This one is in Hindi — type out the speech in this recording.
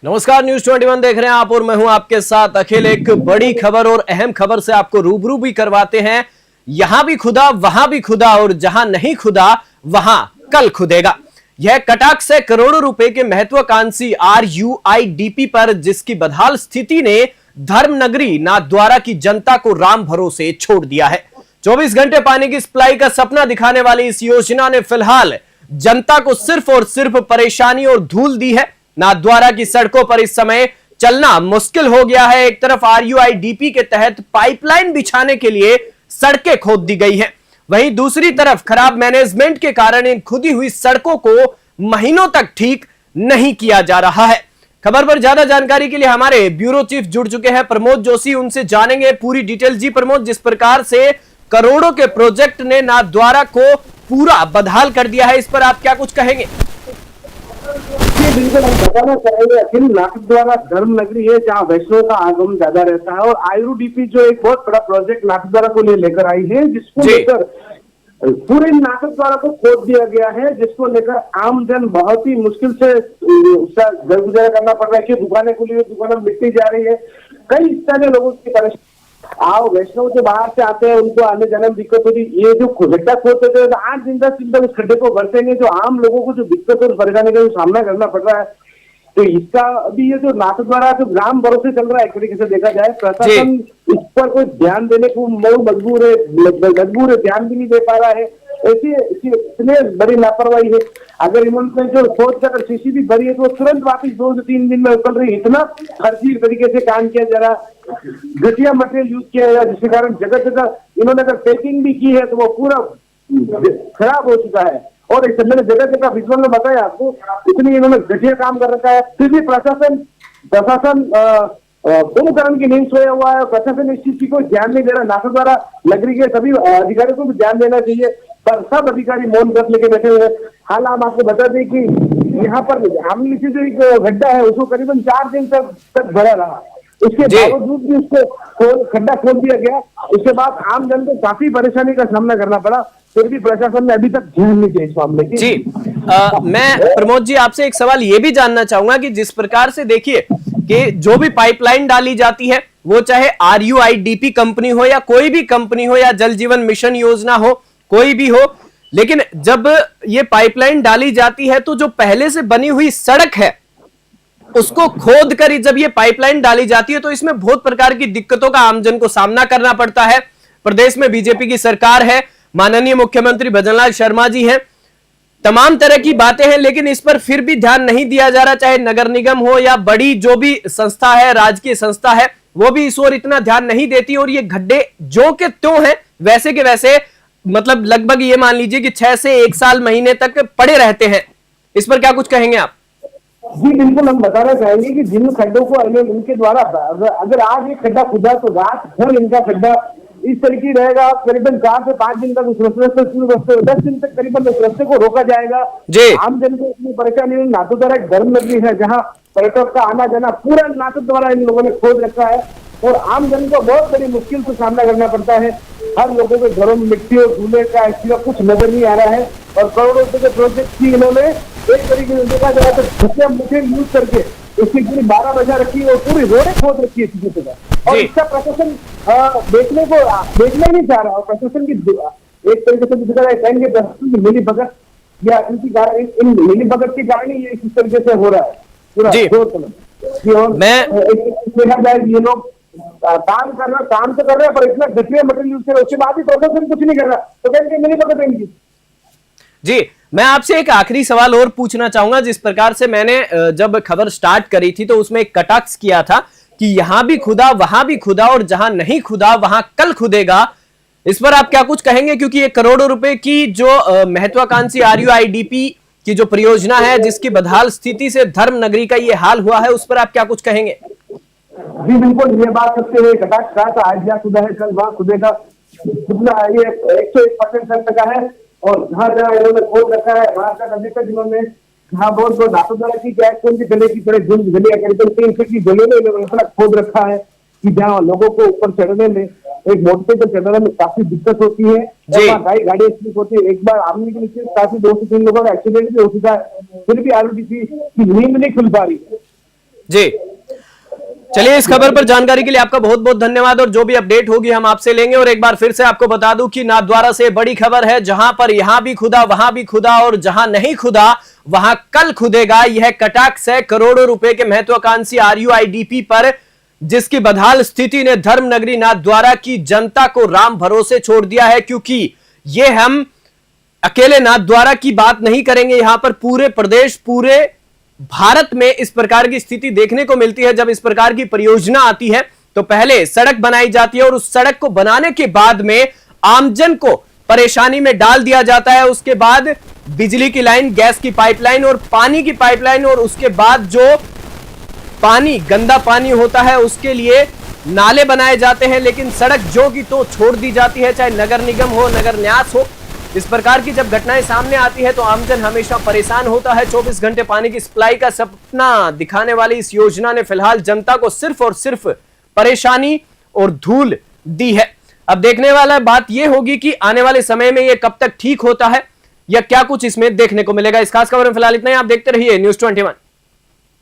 नमस्कार, न्यूज 21 देख रहे हैं आप और मैं हूं आपके साथ अखिल। एक बड़ी खबर और अहम खबर से आपको रूबरू भी करवाते हैं। यहां भी खुदा, वहां भी खुदा और जहां नहीं खुदा वहां कल खुदेगा। यह कटाक्ष है करोड़ों रुपए के महत्वाकांक्षी RUIDP पर, जिसकी बदहाल स्थिति ने धर्मनगरी नाथद्वारा की जनता को राम भरोसे छोड़ दिया है। 24 घंटे पानी की सप्लाई का सपना दिखाने वाली इस योजना ने फिलहाल जनता को सिर्फ और सिर्फ परेशानी और धूल दी है। नाथद्वारा की सड़कों पर इस समय चलना मुश्किल हो गया है। एक तरफ RUIDP के तहत पाइपलाइन बिछाने के लिए सड़कें खोद दी गई हैं, वहीं दूसरी तरफ खराब मैनेजमेंट के कारण इन खुदी हुई सड़कों को महीनों तक ठीक नहीं किया जा रहा है। खबर पर ज्यादा जानकारी के लिए हमारे ब्यूरो चीफ जुड़ चुके हैं प्रमोद जोशी, उनसे जानेंगे पूरी डिटेल। जी प्रमोद, जिस प्रकार से करोड़ों के प्रोजेक्ट ने नाथद्वारा को पूरा बदहाल कर दिया है, इस पर आप क्या कुछ कहेंगे? बिल्कुल, हम बताना चाहेंगे अखिल, नाथद्वारा धर्म नगरी है जहाँ वैष्णव का आगमन ज्यादा रहता है, और RUIDP जो एक बहुत बड़ा प्रोजेक्ट नाथद्वारा को लेकर आई है, जिसको लेकर पूरे नाथद्वारा को खोद दिया गया है, जिसको लेकर आमजन बहुत ही मुश्किल से उसका गुजारा करना पड़ रहा है। कि दुकानें खुली हुई, दुकानें मिटती जा रही है, कई स्थानीय लोगों की परेशानी। आओ वैष्णव जो बाहर से आते हैं उनको आने जाने में दिक्कत होती है। ये जो गड्ढा खोदते थे 8 दिन 10 दिन तक उस गड्ढे को भरते नहीं, जो आम लोगों को जो दिक्कत और परेशानी का सामना करना पड़ रहा है, तो इसका अभी ये जो नाथद्वारा जो ग्राम भरोसे चल रहा है, एक तरीके से देखा जाए प्रशासन इस पर कोई ध्यान देने को मजबूर है, ध्यान भी नहीं दे पा रहा है। ऐसी इतने बड़ी लापरवाही है। अगर इन्होंने जो सोच कर शीशी भी भरी है तो तुरंत वापिस 2 से 3 दिन में उकल रही। इतना फर्जी तरीके से काम किया जा रहा, घटिया मटेरियल यूज किया जा रहा, जिसके कारण जगह जगह इन्होंने अगर पैकिंग भी की है तो वो पूरा खराब हो चुका है। और इस मैंने जगह जगह विजुअल में बताया आपको, इतनी इन्होंने घटिया काम कर रखा है, फिर भी प्रशासन कुंभकर्ण की नींद सोया हुआ है। प्रशासन इस चीज की कोई ध्यान नहीं दे रहा। नाथद्वारा नगरी के सभी अधिकारियों को भी ध्यान देना चाहिए, पर सब अधिकारी मौन व्रत लेके बैठे हुए हैं। हाल हम आपको बता दें कि यहाँ पर आमली से जो एक गड्ढा है उसको करीबन 4 दिन तक भरा रहा, उसके बावजूद भी उसको खड्डा खोल दिया गया। उसके बाद आम जन को काफी परेशानी का सामना करना पड़ा, फिर भी प्रशासन ने अभी तक ध्यान नहीं दिया इस मामले की। जी मैं प्रमोद जी आपसे एक सवाल ये भी जानना चाहूंगा कि जिस प्रकार से देखिए कि जो भी पाइपलाइन डाली जाती है, वो चाहे RUIDP कंपनी हो या कोई भी कंपनी हो या जल जीवन मिशन योजना हो, कोई भी हो, लेकिन जब ये पाइपलाइन डाली जाती है तो जो पहले से बनी हुई सड़क है उसको खोद कर जब ये पाइपलाइन डाली जाती है तो इसमें बहुत प्रकार की दिक्कतों का आमजन को सामना करना पड़ता है। प्रदेश में बीजेपी की सरकार है, माननीय मुख्यमंत्री भजनलाल शर्मा जी हैं, तमाम तरह की बातें हैं, लेकिन इस पर फिर भी ध्यान नहीं दिया जा रहा। चाहे नगर निगम हो या बड़ी जो भी संस्था है, राजकीय संस्था है, वो भी इस ओर इतना ध्यान नहीं देती और ये गड्ढे जो के त्यों हैं वैसे के वैसे, मतलब लगभग ये मान लीजिए कि 6 से 1 साल महीने तक पड़े रहते हैं। इस पर क्या कुछ कहेंगे आप? जी बिल्कुल, हम बताना चाहेंगे कि जिन खड्डों को इनके द्वारा अगर आज एक खड्डा खुदा तो रात भर इनका खड्डा इस तरीके रहेगा। करीबन 4 से 5 दिन तक उस रास्ते 10 दिन तक करीबन उस रास्ते को रोका जाएगा। आम जन को इतनी परेशानी। नाथद्वारा एक धर्म नगरी है जहाँ पर्यटक का आना जाना पूरा नाथद्वारा इन लोगों ने खोद रखा है, और आम जन को बहुत बड़ी मुश्किल से सामना करना पड़ता है। हर लोगों के घरों में मिट्टी और धूले का इसका कुछ नजर नहीं आ रहा है, और करोड़ों रुपए के प्रोजेक्ट की इन्होंने एक तरीके से देखा जाए तो घटिया मटेरियल यूज करके इसकी पूरी 12 बजा रखी है और पूरी रोडें खोद रखी है किसी जगह, और इसका प्रशासन देखने नहीं चाह रहा। और प्रशासन की एक तरीके से देखा जाए कहेंगे प्रशासन की मिली भगत या इन मिली भगत के कारण ही ये इस तरीके से हो रहा है पूरा। देखा जाए ये लोग काम तो कर रहे हैं, पर इतना घटिया मटेरियल यूज कर रहे हैं, उसके बाद भी प्रशासन कुछ नहीं कर रहा, तो कहेंगे मिली भगत है इनकी। जी मैं आपसे एक आखिरी सवाल और पूछना चाहूंगा। जिस प्रकार से मैंने जब खबर स्टार्ट करी थी तो उसमें एक कटाक्ष किया था कि यहां भी खुदा, वहां भी खुदा और जहां नहीं खुदा वहां कल खुदेगा, इस पर आप क्या कुछ कहेंगे? क्योंकि ये करोड़ों रुपए की जो महत्वाकांक्षी RUIDP की जो परियोजना है, जिसकी बदहाल स्थिति से धर्म नगरी का ये हाल हुआ है, उस पर आप क्या कुछ कहेंगे? जी बिल्कुल, ये बात सबसे हुए कटाक्ष कहा था, आज जहाँ खुदा है कल वहां खुदेगा। कितना ये 101% सत्य का है, और जहाँ जहाँ इन्होंने खोद रखा है वहां तक अभी तक इन्होंने जहाँ बहुत नाथद्वारा की क्या कौन सी गले की बड़े गलियां करीबन 3 फीट की गलियों में इन्होंने इतना खोद रखा है कि जहाँ लोगों को ऊपर चढ़ने में, एक मोटरसाइकिल चढ़ने में काफी दिक्कत होती है, गाड़ी स्लिप होती है। एक बार आदमी के नीचे काफी 2 से 3 लोगों का एक्सीडेंट भी हो चुका है, फिर भी RUIDP की नींद नहीं खुल पा रही। जी, चलिए इस खबर पर जानकारी के लिए आपका बहुत बहुत धन्यवाद और जो भी अपडेट होगी हम आपसे लेंगे। और एक बार फिर से आपको बता दूं कि नाथद्वारा से बड़ी खबर है, जहां पर यहां भी खुदा वहां भी खुदा और जहां नहीं खुदा वहां कल खुदेगा। यह कटाक्ष है करोड़ों रुपए के महत्वाकांक्षी RUIDP पर, जिसकी बदहाल स्थिति ने धर्म नगरी नाथद्वारा की जनता को राम भरोसे छोड़ दिया है। क्योंकि ये हम अकेले नाथद्वारा की बात नहीं करेंगे, यहां पर पूरे प्रदेश पूरे भारत में इस प्रकार की स्थिति देखने को मिलती है। जब इस प्रकार की परियोजना आती है तो पहले सड़क बनाई जाती है और उस सड़क को बनाने के बाद में आमजन को परेशानी में डाल दिया जाता है। उसके बाद बिजली की लाइन, गैस की पाइपलाइन और पानी की पाइपलाइन, और उसके बाद जो पानी गंदा पानी होता है उसके लिए नाले बनाए जाते हैं, लेकिन सड़क जो की तो छोड़ दी जाती है, चाहे नगर निगम हो, नगर न्यास हो। इस प्रकार की जब घटनाएं सामने आती है तो आमजन हमेशा परेशान होता है। 24 घंटे पानी की सप्लाई का सपना दिखाने वाली इस योजना ने फिलहाल जनता को सिर्फ और सिर्फ परेशानी और धूल दी है। अब देखने वाला बात यह होगी कि आने वाले समय में यह कब तक ठीक होता है या क्या कुछ इसमें देखने को मिलेगा। इस खास खबर में फिलहाल इतना ही। आप देखते रहिए News 21।